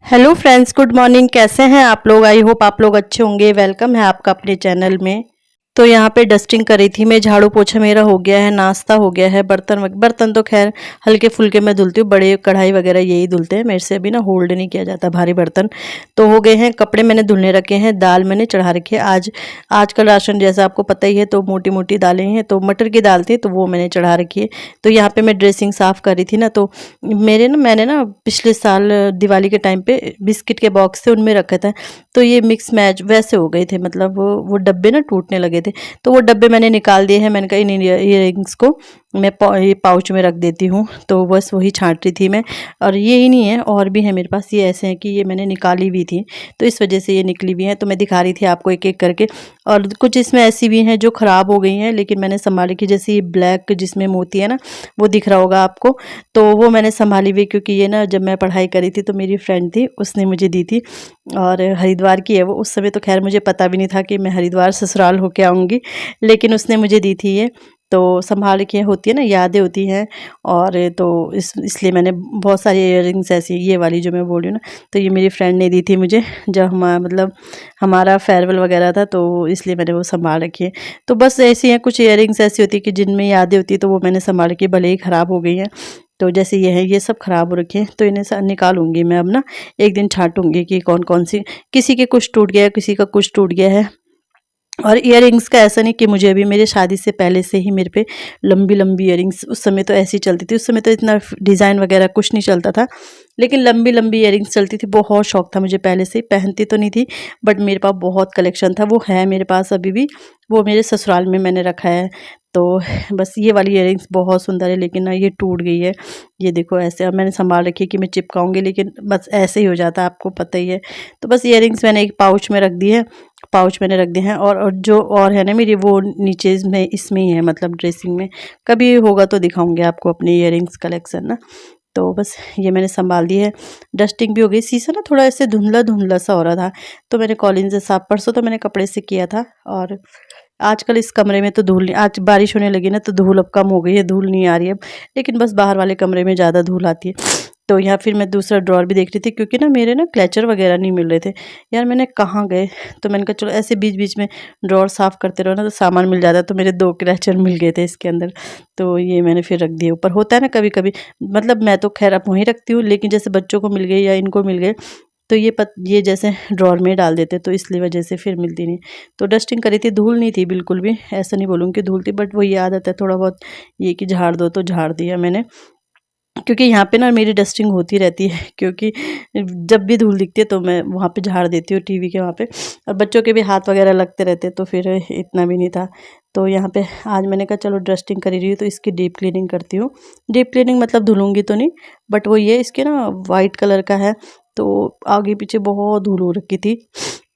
Hello friends, good morning. कैसे हैं आप लोग? आई होप आप लोग अच्छे होंगे। वेलकम है आपका अपने चैनल में। तो यहाँ पे डस्टिंग करी थी मैं, झाड़ू पोछा मेरा हो गया है, नाश्ता हो गया है। बर्तन तो खैर हल्के फुल्के मैं धुलती हूँ, बड़े कढ़ाई वगैरह यही धुलते हैं मेरे से। अभी ना होल्ड नहीं किया जाता भारी बर्तन। तो हो गए हैं। कपड़े मैंने धुलने रखे हैं, दाल मैंने चढ़ा रखी है। आजकल राशन जैसा आपको पता ही है, तो मोटी मोटी दालें हैं। तो मटर की दाल थी तो वो मैंने चढ़ा रखी है। तो यहाँ पे मैं ड्रेसिंग साफ़ कर रही थी ना, तो मैंने ना पिछले साल दिवाली के टाइम पे बिस्किट के बॉक्स थे, उनमें रखे थे। तो ये मिक्स मैच वैसे हो गए थे, मतलब वो डब्बे ना टूटने लगे थे। तो वो डब्बे मैंने निकाल दिए हैं। मैंने कहा इन ईयरिंग्स को मैं ये पाउच में रख देती हूँ। तो बस वही छांट रही थी मैं। और ये ही नहीं है, और भी है मेरे पास। ये ऐसे हैं कि ये मैंने निकाली हुई थी, तो इस वजह से ये निकली हुई हैं। तो मैं दिखा रही थी आपको एक एक करके। और कुछ इसमें ऐसी भी हैं जो ख़राब हो गई हैं, लेकिन मैंने संभाली की। जैसे ये ब्लैक जिसमें मोती है ना, वो दिख रहा होगा आपको। तो वो मैंने संभाली हुई, क्योंकि ये ना जब मैं पढ़ाई करी थी तो मेरी फ्रेंड थी, उसने मुझे दी थी। और हरिद्वार की है वो। उस समय तो खैर मुझे पता भी नहीं था कि मैं हरिद्वार ससुराल होके आऊँगी, लेकिन उसने मुझे दी थी ये। तो संभाल के होती है ना, यादें होती हैं। और तो इसलिए मैंने बहुत सारी इयररिंग्स ऐसी, ये वाली जो मैं बोल रही हूँ ना, तो ये मेरी फ्रेंड ने दी थी मुझे जब मतलब हमारा फेयरवेल वगैरह था, तो इसलिए मैंने वो संभाल रखी है। तो बस ऐसी हैं कुछ इयररिंग्स ऐसी होती है कि जिनमें यादें होती है, तो वो मैंने संभाल रखी है, भले ही ख़राब हो गई हैं। तो जैसे ये है, ये सब ख़राब हो रखे हैं, तो इन्हें निकालूंगी मैं अब ना। एक दिन छांटूंगी कि कौन कौन सी, किसी के कुछ टूट गया है, किसी का कुछ टूट गया है। और इयररिंग्स का ऐसा नहीं कि मुझे अभी, मेरे शादी से पहले से ही मेरे पे लंबी लंबी इयररिंग्स, उस समय तो ऐसी चलती थी। उस समय तो इतना डिज़ाइन वगैरह कुछ नहीं चलता था, लेकिन लंबी लंबी इयररिंग्स चलती थी। बहुत शौक था मुझे पहले से ही। पहनती तो नहीं थी, बट मेरे पास बहुत कलेक्शन था। वो है मेरे पास अभी भी, वो मेरे ससुराल में मैंने रखा है। तो बस ये वाली इयररिंग्स बहुत सुंदर है, लेकिन ना ये टूट गई है। ये देखो ऐसे। अब मैंने संभाल रखी है कि मैं चिपकाऊंगी, लेकिन बस ऐसे ही हो जाता है, आपको पता ही है। तो बस इयररिंग्स मैंने एक पाउच में रख दी है। पाउच मैंने रख दिए हैं। और जो और है ना मेरी, वो नीचे इसमें ही है, मतलब ड्रेसिंग में। कभी होगा तो दिखाऊंगी आपको अपनी इयररिंग्स कलेक्शन ना। तो बस ये मैंने संभाल दी है। डस्टिंग भी हो गई। शीशा ना थोड़ा ऐसे धुंधला धुंधला सा हो रहा था, तो मैंने कॉलिन से साफ, परसों तो मैंने कपड़े से किया था। और आजकल इस कमरे में तो धूल नहीं, आज बारिश होने लगी ना, तो धूल अब कम हो गई है, धूल नहीं आ रही है अब। लेकिन बस बाहर वाले कमरे में ज़्यादा धूल आती है। तो यहाँ फिर मैं दूसरा ड्रॉर भी देख रही थी, क्योंकि ना मेरे ना क्लचर वगैरह नहीं मिल रहे थे। यार मैंने कहाँ गए? तो मैंने कहा चलो ऐसे बीच बीच में ड्रॉर साफ़ करते रहो ना, तो सामान मिल जाता है। तो मेरे 2 क्लचर मिल गए थे इसके अंदर, तो ये मैंने फिर रख दिए ऊपर। होता है ना कभी कभी, मतलब मैं तो खैर अब वहीं रखती हूँ, लेकिन जैसे बच्चों को मिल गए या इनको मिल गए, तो ये जैसे ड्रॉर में डाल देते, तो इसलिए वजह से फिर मिलती नहीं। तो डस्टिंग करी थी, धूल नहीं थी बिल्कुल भी, ऐसा नहीं बोलूँगी कि धूल थी, बट वही आदत है थोड़ा बहुत ये कि झाड़ दो, तो झाड़ दिया मैंने। क्योंकि यहाँ पे ना मेरी डस्टिंग होती रहती है, क्योंकि जब भी धूल दिखती है तो मैं वहाँ पे झाड़ देती हूँ, टीवी के वहाँ पे। और बच्चों के भी हाथ वगैरह लगते रहते हैं, तो फिर इतना भी नहीं था। तो यहाँ पे आज मैंने कहा चलो डस्टिंग करी रही हूँ, तो इसकी डीप क्लीनिंग करती हूँ। डीप क्लीनिंग मतलब धुलूँगी तो नहीं, बट वो ये इसके ना वाइट कलर का है, तो आगे पीछे बहुत धूल हो रखी थी।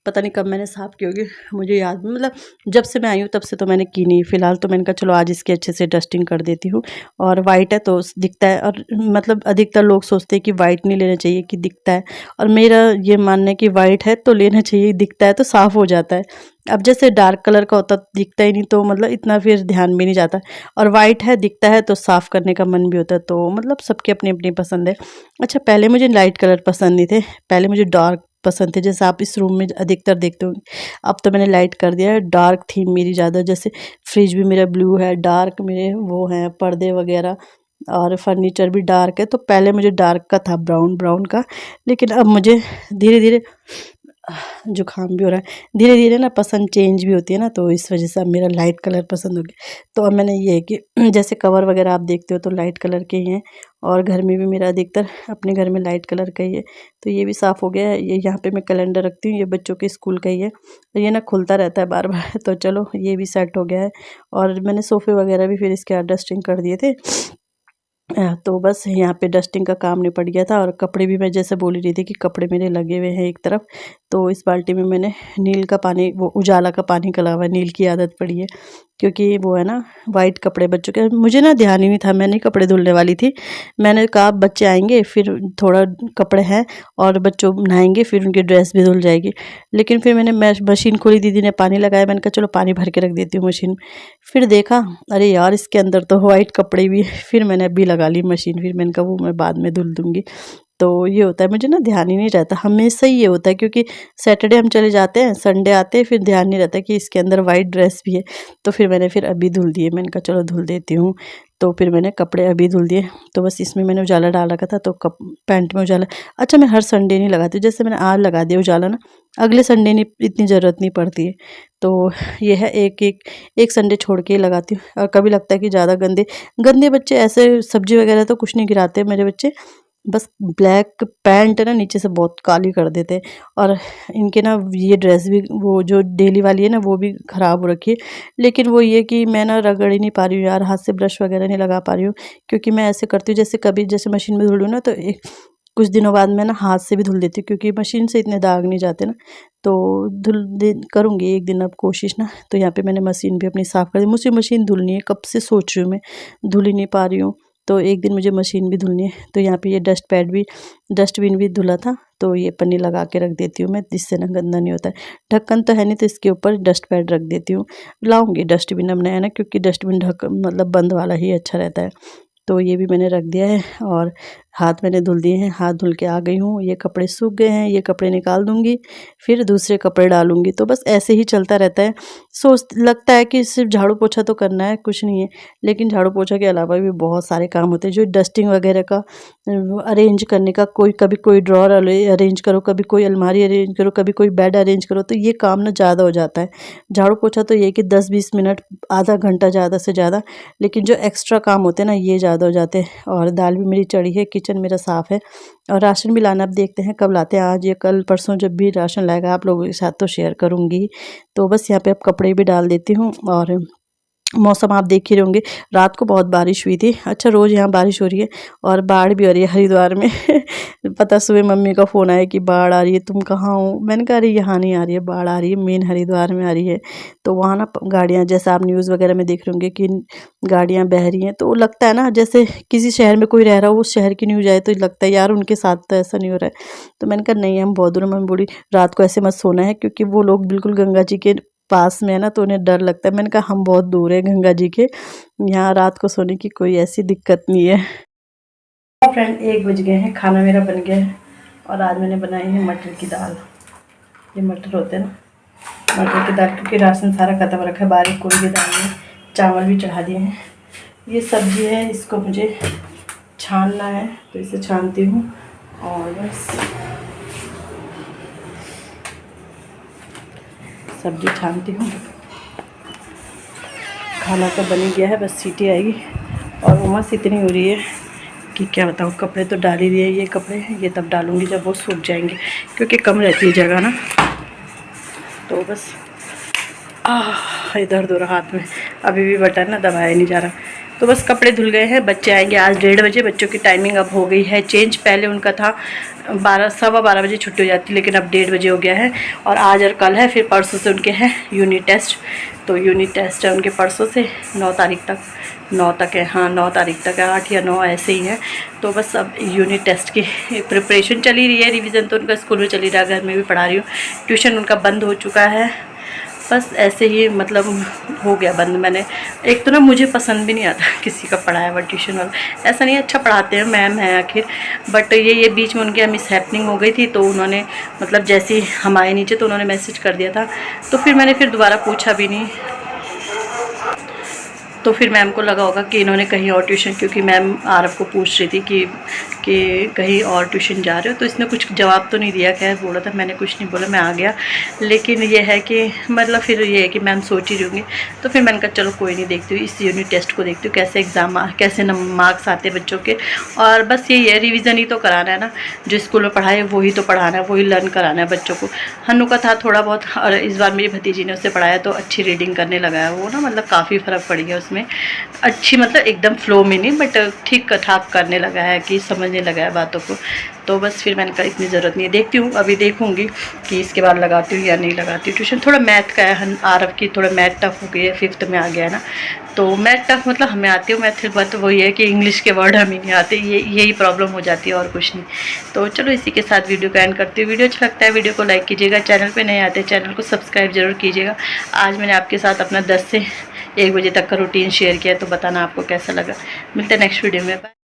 पता नहीं कब मैंने साफ़ की होगी, मुझे याद नहीं, मतलब जब से मैं आई हूँ तब से तो मैंने की नहीं फ़िलहाल। तो मैंने कहा चलो आज इसकी अच्छे से डस्टिंग कर देती हूँ। और वाइट है तो दिखता है, और मतलब अधिकतर लोग सोचते हैं कि वाइट नहीं लेना चाहिए कि दिखता है। और मेरा ये मानना है कि वाइट है तो लेना चाहिए, दिखता है तो साफ़ हो जाता है। अब जैसे डार्क कलर का होता दिखता ही नहीं, तो मतलब इतना फिर ध्यान भी नहीं जाता। और वाइट है, दिखता है तो साफ़ करने का मन भी होता है। तो मतलब सबकी अपनी अपनी पसंद है। अच्छा, पहले मुझे लाइट कलर पसंद नहीं थे, पहले मुझे डार्क पसंद थे, जैसे आप इस रूम में अधिकतर देखते हो। अब तो मैंने लाइट कर दिया है, डार्क थीम मेरी ज़्यादा। जैसे फ्रिज भी मेरा ब्लू है, डार्क मेरे वो हैं पर्दे वगैरह, और फर्नीचर भी डार्क है। तो पहले मुझे डार्क का था, ब्राउन ब्राउन का, लेकिन अब मुझे धीरे धीरे जुकाम भी हो रहा है, धीरे धीरे ना पसंद चेंज भी होती है ना, तो इस वजह से अब मेरा लाइट कलर पसंद हो गया। तो अब मैंने ये है कि जैसे कवर वगैरह आप देखते हो तो लाइट कलर के ही हैं, और घर में भी मेरा अधिकतर अपने घर में लाइट कलर का ही है। तो ये भी साफ़ हो गया है। ये यहाँ पे मैं कैलेंडर रखती हूँ, ये बच्चों के स्कूल का ही है, तो ये ना खुलता रहता है बार बार। तो चलो ये भी सेट हो गया है। और मैंने सोफ़े वगैरह भी फिर इसके बाद डस्टिंग कर दिए थे। तो बस यहाँ पे डस्टिंग का काम निपट गया था। और कपड़े भी मैं जैसे बोल ही रही थी कि कपड़े मेरे लगे हुए हैं एक तरफ, तो इस बाल्टी में मैंने नील का पानी, वो उजाला का पानी कला हुआ है, नील की आदत पड़ी है, क्योंकि वो है ना वाइट कपड़े बच्चों के। मुझे ना ध्यान ही नहीं था, मैं नहीं कपड़े धुलने वाली थी। मैंने कहा बच्चे आएंगे फिर थोड़ा कपड़े हैं, और बच्चों नहाएंगे फिर उनकी ड्रेस भी धुल जाएगी। लेकिन फिर मैंने मशीन खोली, दीदी ने पानी लगाया, मैंने कहा चलो पानी भर के रख देती हूँ मशीन। फिर देखा, अरे यार इसके अंदर तो वाइट कपड़े भी हैं। फिर मैंने अभी लगा ली मशीन, फिर मैंने कहा वो मैं बाद में धुल दूँगी। तो ये होता है, मुझे ना ध्यान ही नहीं रहता, हमेशा ही ये होता है, क्योंकि सैटरडे हम चले जाते हैं, संडे आते हैं, फिर ध्यान नहीं रहता कि इसके अंदर वाइट ड्रेस भी है। तो फिर मैंने फिर अभी धुल दिए, मैंने कहा चलो धुल देती हूँ। तो फिर मैंने कपड़े अभी धुल दिए। तो बस इसमें मैंने उजाला डाल रखा था, तो पैंट में उजाला, अच्छा मैं हर संडे नहीं लगाती, जैसे मैंने आज लगा दिया उजाला ना, अगले संडे नहीं, इतनी ज़रूरत नहीं पड़ती है। तो ये है एक संडे छोड़ के ही लगाती हूँ। और कभी लगता है कि ज़्यादा गंदे बच्चे ऐसे सब्जी वगैरह तो कुछ नहीं गिराते मेरे बच्चे, बस ब्लैक पैंट है ना नीचे से बहुत काली कर देते हैं। और इनके ना ये ड्रेस भी, वो जो डेली वाली है ना, वो भी ख़राब हो रखी है। लेकिन वो ये कि मैं ना रगड़ ही नहीं पा रही हूँ यार, हाथ से ब्रश वगैरह नहीं लगा पा रही हूँ, क्योंकि मैं ऐसे करती हूँ जैसे कभी जैसे मशीन में धुल लूँ ना, तो कुछ दिनों बाद मैं ना हाथ से भी धुल देती हूँ, क्योंकि मशीन से इतने दाग नहीं जाते ना। तो करूँगी एक दिन अब कोशिश ना। तो यहाँ पे मैंने मशीन भी अपनी साफ़ कर दी, मुझसे मशीन धुलनी है, कब से सोच रही हूँ मैं, धुल ही नहीं पा रही हूँ। तो एक दिन मुझे मशीन भी धुलनी है। तो यहाँ पे ये डस्टबिन भी धुला था, तो ये पन्नी लगा के रख देती हूँ मैं, जिससे ना गंदा नहीं होता है। ढक्कन तो है नहीं, तो इसके ऊपर डस्ट पैड रख देती हूँ। लाऊंगी डस्टबिन अब नया ना, क्योंकि डस्टबिन मतलब बंद वाला ही अच्छा रहता है। तो ये भी मैंने रख दिया है, और हाथ मैंने धुल दिए हैं, हाथ धुल के आ गई हूँ। ये कपड़े सूख गए हैं, ये कपड़े निकाल दूँगी, फिर दूसरे कपड़े डालूँगी। तो बस ऐसे ही चलता रहता है। लगता है कि सिर्फ झाड़ू पोछा तो करना है, कुछ नहीं है, लेकिन झाड़ू पोछा के अलावा भी बहुत सारे काम होते हैं, जो डस्टिंग वगैरह का अरेंज करने का, कभी कोई ड्रॉर अरेंज करो, कभी कोई अलमारी अरेंज करो, कभी कोई बेड अरेंज करो, तो ये काम ना ज़्यादा हो जाता है। झाड़ू पोछा तो ये कि 10-20 मिनट, आधा घंटा ज़्यादा से ज़्यादा, लेकिन जो एक्स्ट्रा काम होते हैं ना, ये ज़्यादा हो जाते हैं। और दाल भी मेरी चढ़ी है, किचन मेरा साफ़ है, और राशन भी लाना, अब देखते हैं कब लाते हैं, आज या कल परसों जब भी राशन लाएगा आप लोगों के साथ तो शेयर करूँगी। तो बस यहाँ पे अब कपड़े भी डाल देती हूँ। और मौसम आप देख ही रहे होंगे, रात को बहुत बारिश हुई थी। अच्छा रोज़ यहाँ बारिश हो रही है, और बाढ़ भी आ रही है हरिद्वार में पता सुबह मम्मी का फ़ोन आया कि बाढ़ आ रही है, तुम कहाँ हो? मैंने कहा अरे यहाँ नहीं आ रही है, बाढ़ आ रही है मेन हरिद्वार में आ रही है। तो वहाँ ना गाड़ियाँ, जैसे आप न्यूज़ वगैरह में देख रहे होंगे कि गाड़ियाँ बह रही हैं, तो लगता है ना जैसे किसी शहर में कोई रह रहा हो, उस शहर की न्यूज़ आए तो लगता है यार उनके साथ तो ऐसा नहीं हो रहा है। तो मैंने कहा नहीं, हम बहुत दूर, मम्मी बोली रात को ऐसे मत सोना है, क्योंकि वो लोग बिल्कुल गंगा जी के पास में है ना, तो उन्हें डर लगता है। मैंने कहा हम बहुत दूर है गंगा जी के, यहाँ रात को सोने की कोई ऐसी दिक्कत नहीं है। फ्रेंड 1 बज गए हैं, खाना मेरा बन गया है, और आज मैंने बनाई है मटर की दाल। ये मटर होते हैं ना, मटर की दाल, क्योंकि राशन सारा खत्म रखा है, बारीक कोई भी दाल नहीं। चावल भी चढ़ा दिए हैं। ये सब्जी है, इसको मुझे छानना है, तो इसे छानती हूँ, और बस सब्जी छानती हूँ। खाना तो बन ही गया है, बस सीटी आएगी। और उमस इतनी हो रही है कि क्या बताऊँ। कपड़े तो डाल ही दिए, ये कपड़े ये तब डालूँगी जब वो सूख जाएंगे, क्योंकि कम रहती है जगह ना। तो बस इधर दो हाथ में, अभी भी बटन ना दबाया नहीं जा रहा। तो बस कपड़े धुल गए हैं, बच्चे आएंगे आज 1:30 बजे। बच्चों की टाइमिंग अब हो गई है चेंज, पहले उनका था 12-12:15 बजे छुट्टी हो जाती, लेकिन अब 1:30 बजे हो गया है। और आज और कल है, फिर परसों से उनके हैं यूनिट टेस्ट। तो यूनिट टेस्ट है उनके परसों से 9 तारीख तक, 9 तक है, हाँ 9 तारीख तक है, 8 या 9 ऐसे ही है। तो बस अब यूनिट टेस्ट की प्रिपरेशन चली रही है। रिवीजन तो उनका स्कूल में चली रहा है, घर में भी पढ़ा रही हूँ। ट्यूशन उनका बंद हो चुका है, बस ऐसे ही मतलब हो गया बंद। मैंने एक तो ना मुझे पसंद भी नहीं आता किसी का पढ़ाया हुआ ट्यूशन वाला, ऐसा नहीं, अच्छा पढ़ाते हैं, मैम है आखिर, बट ये बीच में उनके मिस हैपनिंग हो गई थी। तो उन्होंने मतलब जैसे ही हम आए नीचे तो उन्होंने मैसेज कर दिया था, तो फिर मैंने फिर दोबारा पूछा भी नहीं। तो फिर मैम को लगा होगा कि इन्होंने कहीं और ट्यूशन, क्योंकि मैम आरव को पूछ रही थी कि कहीं और ट्यूशन जा रहे हो, तो इसने कुछ जवाब तो नहीं दिया। खैर बोला था, मैंने कुछ नहीं बोला, मैं आ गया। लेकिन ये है कि मतलब फिर ये है कि मैम सोच ही रही होंगी। तो फिर मैंने कहा चलो कोई नहीं, देखती हूँ इस यूनिट टेस्ट को, देखती हूँ कैसे एग्ज़ाम कैसे मार्क्स आते हैं बच्चों के। और बस यही है, रिविज़न ही तो कराना है ना, जो स्कूल में पढ़ाए वही तो पढ़ाना है, वही लर्न कराना है बच्चों को। हन्नू का था थोड़ा बहुत, और इस बार मेरी भतीजी ने उससे पढ़ाया तो अच्छी रीडिंग करने लगा है वो ना, मतलब काफ़ी फ़र्क पड़ गया उसमें, अच्छी मतलब एकदम फ्लो में नहीं, बट ठीक ठाक करने लगा है, कि समझने लगा है बातों को। तो बस फिर मैंने कहा इतनी ज़रूरत नहीं है, देखती हूँ अभी देखूँगी कि इसके बाद लगाती हूँ या नहीं लगाती हूँ ट्यूशन। थोड़ा मैथ का है, आरव की थोड़ा मैथ टफ हो गई है, 5th में आ गया है ना, तो मैथ टफ मतलब हमें आती है, मैथ बात वही है कि इंग्लिश के वर्ड हमें नहीं आते, यही प्रॉब्लम हो जाती है और कुछ नहीं। तो चलो इसी के साथ वीडियो का एंड करती हूँ। वीडियो अच्छा लगता है वीडियो को लाइक कीजिएगा, चैनल पे नए आते हैं चैनल को सब्सक्राइब जरूर कीजिएगा। आज मैंने आपके साथ अपना 10 से 1 बजे तक का रूटीन शेयर किया, तो बताना आपको कैसा लगा। मिलते हैं नेक्स्ट वीडियो में।